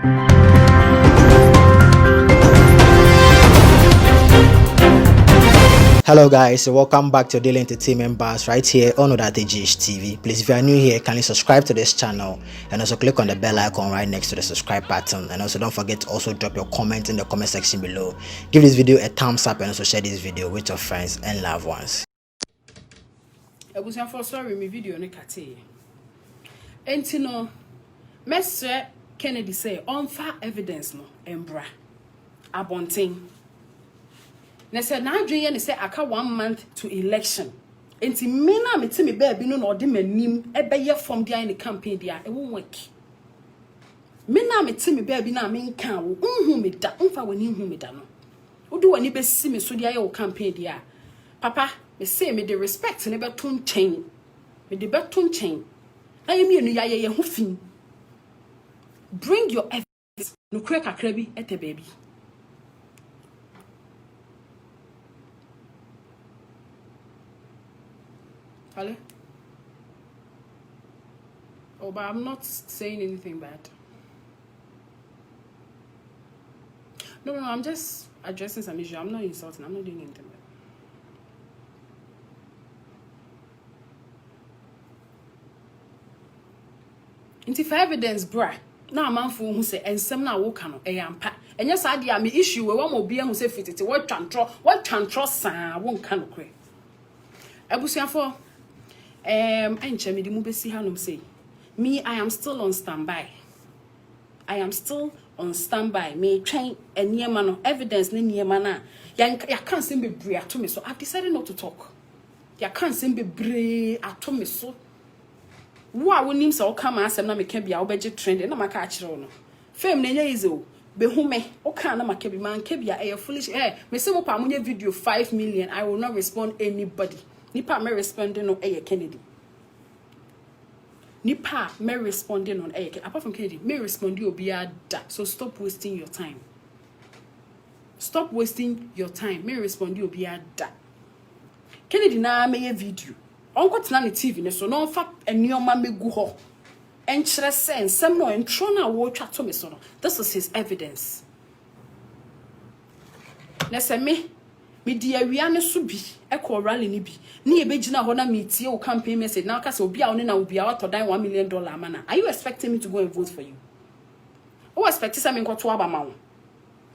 Hello guys, welcome back to Daily Entertainment Bars right here on GH TV. Please, if you are new here, kindly subscribe to this channel and also click on the bell icon right next to the subscribe button. And also don't forget to also drop your comment in the comment section below. Give this video a thumbs up and also share this video with your friends and loved ones. For sorry, my video ne kate. Entino, Mestre Kennedy say on far evidence no embra abonting. Ne say na adweye ne say aka 1 month to election. Enti me na me ti me baby no na ode manim ebeye from dia in the campaign dia e won work. Me na me ti me baby na me nkan wo unhu me da unfa wani hu me da no. Odu wani be si me so dia ye wo campaign dia. Papa, me say me the respect ne beto nchen. Me the beto nchen. Na ye me nu ya ye ho fin. Bring your evidence. No kre kakra bi ete baby. Hello? Oh, but I'm not saying anything bad. No, I'm just addressing some issue. I'm not insulting. I'm not doing anything bad. Into for evidence, bruh. Now a man for who say and some now walk on a yampa. And yes, I dear me issue where one will be who say fit it. What tantro sa won't can cray. Abusia for enche the mube see hanum say. Me, I am still on standby. I am still on standby. Me train a near man of evidence near mana. Ya can't seem be brave to me, so I've decided not to talk. Ya can't seem be brave to me, so. Wa wonim se o kama asem na meka bia obeje trend na maka akire no fame na nya izo be hume o kan na maka bi man ka bia e foolish me se mo pa mo nya video 5 million. I will not respond anybody. Nipa me responding no Kennedy. Nipa me responding on apart from Kennedy me respond you obi ada. So stop wasting your time. Stop wasting your time. Me respond you obi ada. Kennedy na me video Onko tena ne TV ne so no fa enioma megu ho enkyere se nsem no entro na wo twa to me so no. This is his evidence. Na se me di awia ne so bi e ko rally ne bi ne ye begina ho na me tie o campaign message na ka se obi a one na obi a watodan $1 million amana. Are you expecting me to go and vote for you? Who expect say me nkoto aba ma wo?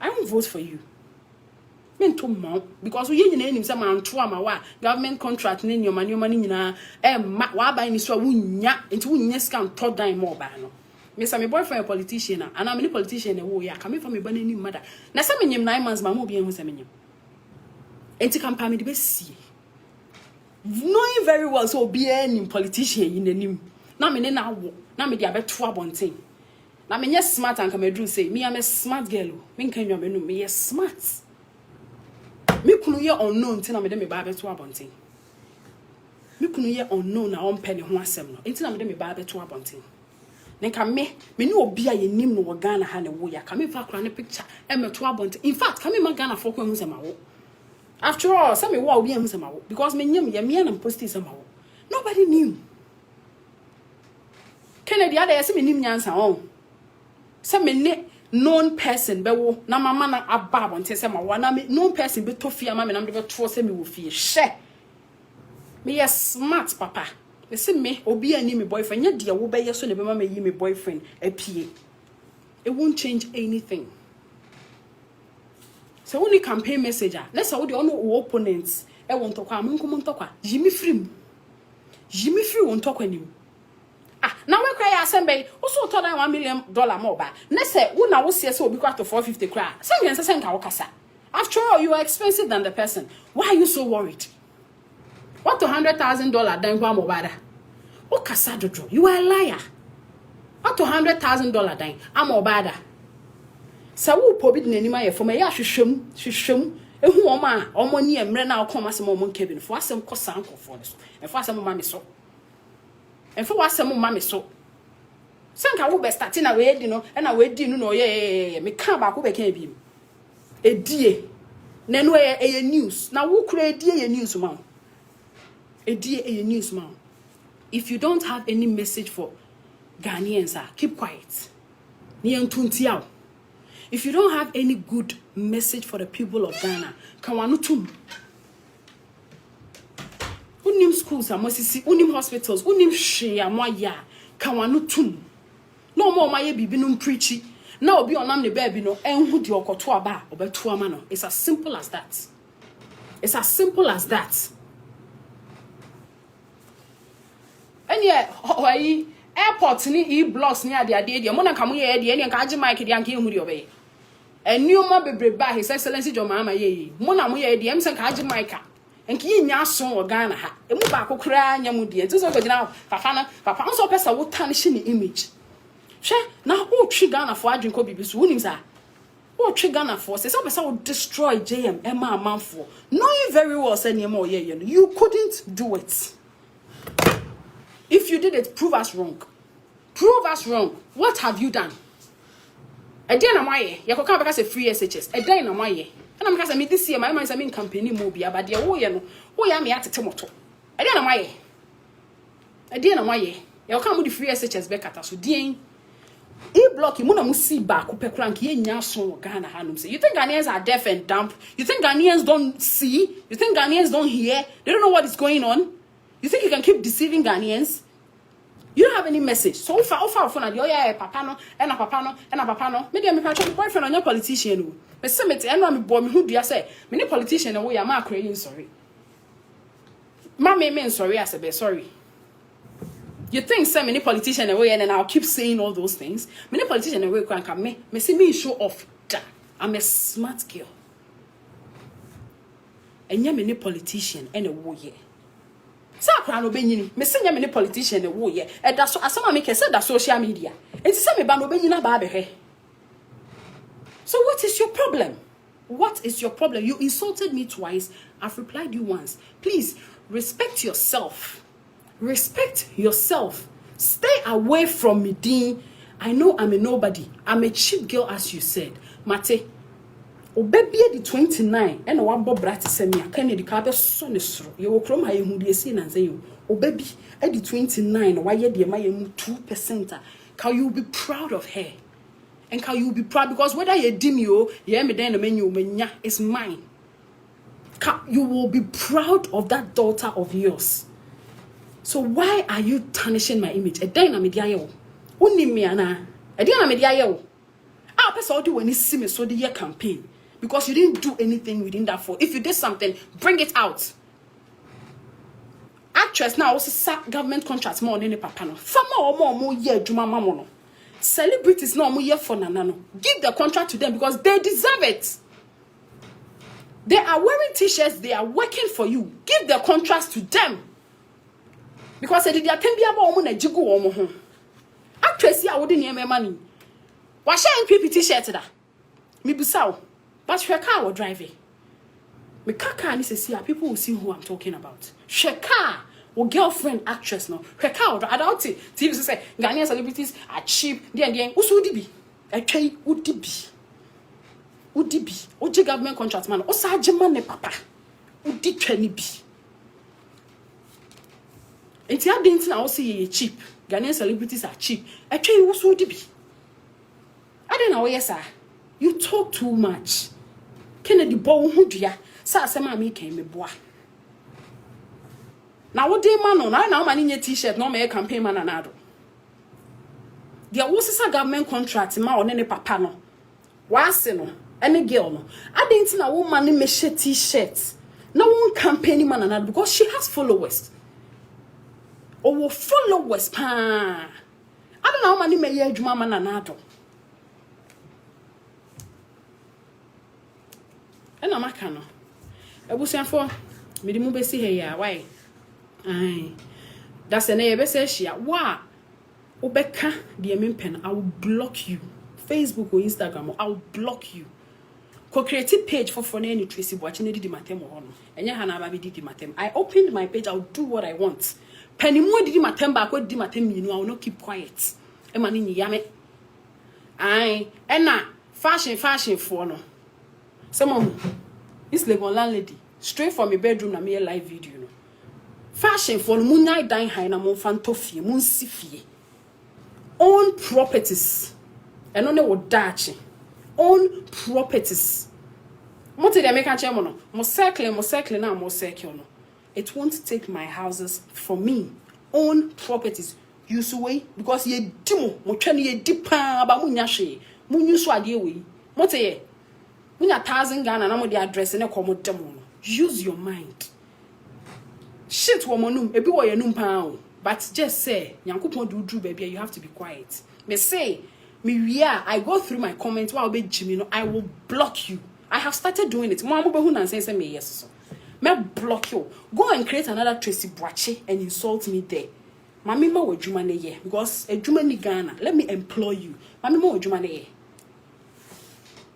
I won't vote for you. Mento mount because we yin nim say man to ama wa government contract ne nyoma nyina wa ba ni so wunya enti wunya scam to dan mo ba no me say my boyfriend a politician and I'm a politician e wo ya come from me ba nim mother na say me nyim 9 months ma mo bi hu say me nyim enti campaign me de be see knowing very well so be any politician yin nim na me ne na wo na me de abeto abonten na me nye smart and come do say me am a smart girl me nkan nyoma no me smart. Me kunu ye unknown tina me de me ba beto abonten. Me kunu ye unknown na on penny ho asem no. Enti na me de me ba beto abonten. Nenka me ni obi a ye nim no Ghana ha ne wo ya. Ka me fa kra ne picture e meto abonten. In fact, ka me ma Ghana for ko hu se ma wo. After all, some me wo obi hu se ma wo because me nyam ye me na post se ma wo. Nobody knew. Kennedy ada ye se me nim nyansa on. Se me ne known person be wo na mama na aba bonte se ma wa na me known person be to fia ma me na me be to se me wo fie she me yes smart papa me se me obi ani me boyfriend nya de wo be yeso ne be ma me yi me boyfriend apie it won't change anything. So only campaign messenger let's say wo de ono opponents e won to kwa monko to kwa yimi free won to kwa nim. Now we cry assembly also told $1 million more ba na say wo na wo se obi kwa to 450 cry say yen say nka wo kasa. After all, you are expensive than the person. Why are you so worried? What $100,000 dan kwa mo bada o kasa dodo. You are a liar. What $100,000 dan am bada sa wo pobi de nanima ye fo me ya hwehwem ehu omo ni emre na akoma se mo nkebin fo asem kosa ankofo so e fo asem ma me so and for what some mammy so. Sanka will be starting away, you know, and away dinner no ye me come back over can be a dear. Nenway a news. Now who create dear news man? A dear a news man. If you don't have any message for Ghanaians, keep quiet. If you don't have any good message for the people of Ghana, kawanutum. Unim schools amosisi, unim hospitals, unim shea moya, kawanutum. No more my baby num preachy. Now be on the baby no and who the okotua ba obetua mano. It's as simple as that. It's as simple as that. And yeah, airport ni e-blocks ni ade ade de mo na kamu ye de ne nka age mic de anka ehuri obey. Enioma bebre ba His Excellency John Mahama ye. Mo na mo ye de em se nka age mic a. Enka yi nya so o Ghana ha. Emu ba akokura nya mu de. Nti so go gina papa nso pesa wo tarnish ni image. Hwe na o twi Ghana for adwin ko bibi so wonim sa. O twi Ghana for say pesa wo destroy JM Emma amanfo. Knowing very well say niam o ye you couldn't do it. If you did it, prove us wrong. Prove us wrong. What have you done? A day na maye. You can because a free SHS. A day na maye. And I'm because I mean this year my mind is campaign mobile, but dear oh no. Oh yeah, me at Tomato. A day na maye. A day na maye. You come with the free SHS back at us. So dear. E-block you muna musi back upe cranky nya so Ghana hanum say. You think Ghanaians are deaf and dumb? You think Ghanaians don't see? You think Ghanaians don't hear? They don't know what is going on? You think you can keep deceiving Ghanaians? You don't have any message. So far phone and yeah, papa no, and a papa no, and a papa no. Maybe I'm a boyfriend on your politician. But some it and I'm born who do you say? Many politician away am crying sorry. Mammy mean sorry, I said sorry. You think so many politician away and I'll keep saying all those things. Many politician away can come me see me show off that I'm a smart girl. And yeah, many politician and a warrior. Sa kra no benyini me senya me ne politician e wo ye e da so asama me kese da social media enti se me ba no benyina ba behwe. So what is your problem? What is your problem? You insulted me twice, I've replied you once. Please respect yourself. Respect yourself. Stay away from me, Dean. I know I'm a nobody. I'm a cheap girl, as you said. Mate o baby the 29 and one bob brat send me Kennedy Agyapong so ne soro ye wo krom ha ye hu de si na say you o baby at the 29 why ye de ma ye 2%. Can you be proud of her? And can you be proud because whether you dim you ye me den na menu menya is mine. You will be proud of that daughter of yours. So why are you tarnishing my image? E den na me dia ye wo uni me ana e den na me dia ye wo a person do when he see me so the year campaign. Because you didn't do anything within that for. If you did something, bring it out. Actress now also sack government contracts more than any papa no. Fama or more year juma mamono. Celebrities no more year for nanano. Give the contract to them because they deserve it. They are wearing t-shirts, they are working for you. Give the contracts to them. Because they did attend the abo na jigu omo ho. Actress ya wodi ne money. Wa share NPP t-shirt da. Me busao. But Sheka or driving. Me kaka ni say people will see who I'm talking about. Sheka or girlfriend actress no. Sheka or I doubt it. TV say Ghanaian celebrities are cheap. Then usu dibi. Etwe udibi. Udibi. Oje government contract man. Osa man ne papa. Udi twani bi. Enti adenti na say ye cheap. Ghanaian celebrities are cheap. Etwe usu dibi. I don't know yes sir. You talk too much. Kennedy Bo Hudia, sa sema me came me boa. Now what day man on now man in your t-shirt, no me campaign man anado. There was a government contract ma on any papa no. Was no, any girl no. I didn't know woman in me t-shirts. No one campaign man anado because she has followers. Or followers pa. I don't know how many me ye juma man anado. And I'm a cano. I was saying for me the move see here. Why? Aye, that's an A. Say she. Wa Obeka the pen. I will block you. Facebook or Instagram. I will block you. Co-creative page for any Tracey Boakye did matem or no. And Hana baby did matem. I opened my page. I will do what I want. Penny more did matem back. What did matem? You know I will not keep quiet. Emani yame. Aye, and na fashion for no. Someone, this Legon landlady, straight from my bedroom na me live video no. Fashion for moon night dying high na mon fantofie, mon sifie. Own properties. and only wo dachi. Own properties. What did I make a chairman? More circle, now more circle. It won't take my houses from me. Own properties. Use way because ye dimo, mo chani ye dipa ba munyashe. Munyu adie we. What ye? When 1,000 Ghana na mo the address and a common demo. Use your mind. Shit womanum, ebi wo ye num pa. But just say, Nyankopon do baby, you have to be quiet. Me say, I go through my comments while be Jimmy, I will block you. I have started doing it. Mo amobe hu na say me yes. Me block you. Go and create another Tracey Boakye and insult me there. Mami ma wo adwuma na ye because adwuma ni Ghana. Let me employ you. Mami ma wo adwuma na ye.